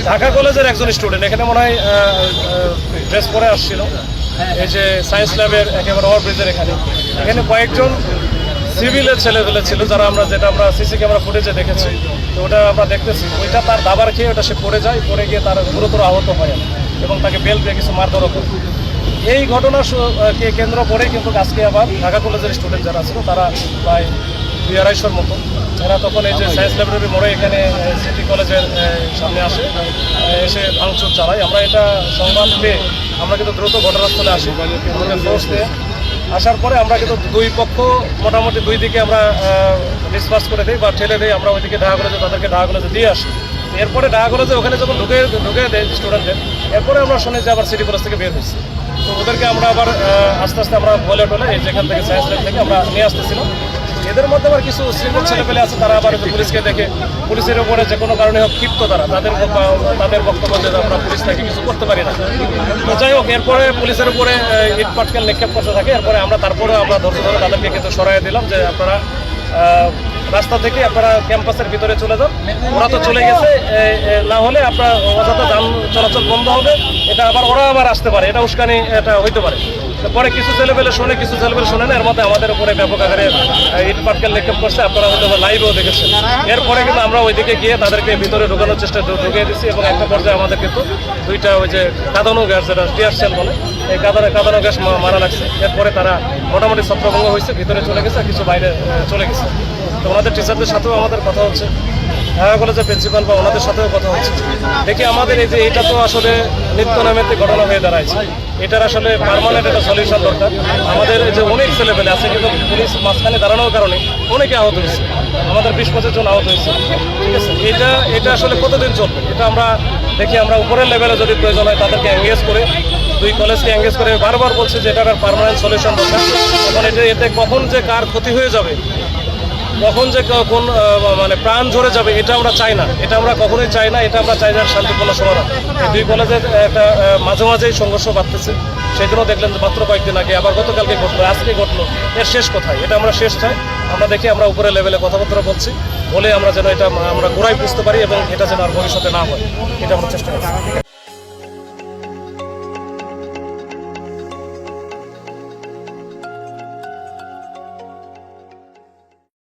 ঢাকা কলেজের একজন স্টুডেন্ট এখানে মনে হয় ড্রেস পরে আসছিল, এই যে সায়েন্স ল্যাবের একেবারে ওভারব্রিজের এখানে কয়েকজন সিভিলের ছেলেগুলো ছিল, যারা আমরা সিসি ক্যামেরা ফুটেজে দেখেছি। তো ওটা আমরা দেখতেছি, ওইটা তার দাবার খেয়ে ওটা সে পড়ে যায়, পড়ে গিয়ে তার গুরুতর আহত হয় এবং তাকে বেল দিয়ে কিছু মারধরও করে। এই ঘটনাকে কেন্দ্র করেই কিন্তু আজকে আবার ঢাকা কলেজের স্টুডেন্ট যারা ছিল তারা প্রায় 200-250-র মতো, এরা তখন এই যে সায়েন্স ল্যাবরেটরি মোড়ে এখানে সিটি কলেজের সামনে এসে ভাঙচুর চালায়। আমরা এটা সংবাদ পেয়ে আমরা কিন্তু দ্রুত ঘটনাস্থলে আসি, আমাদের ফোর্স দিয়ে আসার পরে আমরা কিন্তু দুই পক্ষ মোটামুটি দুই দিকে আমরা ডিসপার্স করে দিই বা ঠেলে দিই। আমরা ওইদিকে ঢাকা কলেজে তাদেরকে ঢাকা কলেজে দিয়ে আসি। এরপরে ঢাকা কলেজে ওখানে যখন ঢুকে দেয় স্টুডেন্টদের, এরপরে আমরা শুনি যে আবার সিটি কলেজ থেকে বের হয়েছি। তো ওদেরকে আমরা আবার আস্তে আস্তে আমরা বলে এই যেখান থেকে সায়েন্স ল্যাব থেকে আমরা নিয়ে আসতেছিলাম। এদের মধ্যে আবার কিছু উশৃঙ্খল ছেলেপেলে আছে, তারা আবার পুলিশকে দেখে পুলিশের উপরে যে কোনো কারণে হোক ক্ষিপ্ত, তাদের বক্তব্য যে আমরা পুলিশ থেকে কিছু করতে পারি না। তো যাই হোক, এরপরে পুলিশের উপরে ইট পাটকেল নিক্ষেপ করতে থাকে। এরপরে আমরা ধৈর্য ধরে তাদেরকে কিন্তু সরাই দিলাম যে আপনারা রাস্তা থেকে আপনারা ক্যাম্পাসের ভিতরে চলে যান। ওরা তো চলে গেছে, না হলে আপনার অযথা যান চলাচল বন্ধ হবে, এটা ওরা আবার আসতে পারে, এটা উস্কানি এটা হইতে পারে। পরে কিছু ছেলেপেলে শোনে, কিছু ছেলেপেলে শোনে না। এর মধ্যে আমাদের উপরে ব্যাপক আকারে ইট পাটকেল নিক্ষেপ করছে, আপনারা হয়তো লাইভেও দেখেছেন। এরপরে কিন্তু আমরা ওইদিকে গিয়ে তাদেরকে ভিতরে ঢোকানোর চেষ্টা ঢুকিয়ে দিচ্ছি এবং একটা পর্যায়ে আমাদের কিন্তু দুইটা ওই যে কাঁদানো গ্যাস, যেটা টিয়ার সেল বলে, এই কাঁদানো গ্যাস মারা লাগছে। এরপরে তারা মোটামুটি ছত্রভঙ্গ হয়েছে, ভিতরে চলে গেছে, কিছু বাইরে চলে গেছে। তো ওনাদের টিচারদের সাথেও আমাদের কথা হচ্ছে, ঢাকা কলেজের প্রিন্সিপাল বা ওনাদের সাথেও কথা হচ্ছে। দেখি আমাদের এই যে এটা তো আসলে নিত্য নৈমিত্তিক ঘটনা হয়ে দাঁড়াইছে, এটার আসলে পার্মানেন্ট একটা সলিউশন দরকার। আমাদের এই যে অনেক ছেলেপেলে আছে, কিন্তু পুলিশ মাঝখানে দাঁড়ানোর কারণে অনেকে আহত হয়েছে, আমাদের 20-25 জন আহত হয়েছে। ঠিক আছে, এটা আসলে কতদিন চলবে এটা আমরা দেখি। আমরা উপরের লেভেলে যদি প্রয়োজন হয় তাদেরকে এঙ্গেজ করে, দুই কলেজকে এঙ্গেজ করে বারবার বলছে যে এটার পার্মানেন্ট সলিউশন দরকার। এখন এতে কখন যে কার ক্ষতি হয়ে যাবে, কখন যে কোন মানে প্রাণ ঝরে যাবে, এটা আমরা চাই না, এটা আমরা কখনোই চাই না। এটা আমরা চাই যে শান্তিপূর্ণ সমাধান। এই দুই কলেজের একটা মাঝেই সংঘর্ষ বাড়তেছে। সেদিনও দেখলেন যে মাত্র কয়েকদিন আগে, আবার গতকালকে ঘটলো, আজকে ঘটলো। এর শেষ কোথায়? এটা আমরা শেষ চাই। আমরা দেখি আমরা উপরের লেভেলে কথাবার্তা বলছি, বলে আমরা যেন এটা আমরা গোড়ায় বুঝতে পারি এবং এটা যেন আর ভবিষ্যতে না হয়, এটা আমরা চেষ্টা করছি।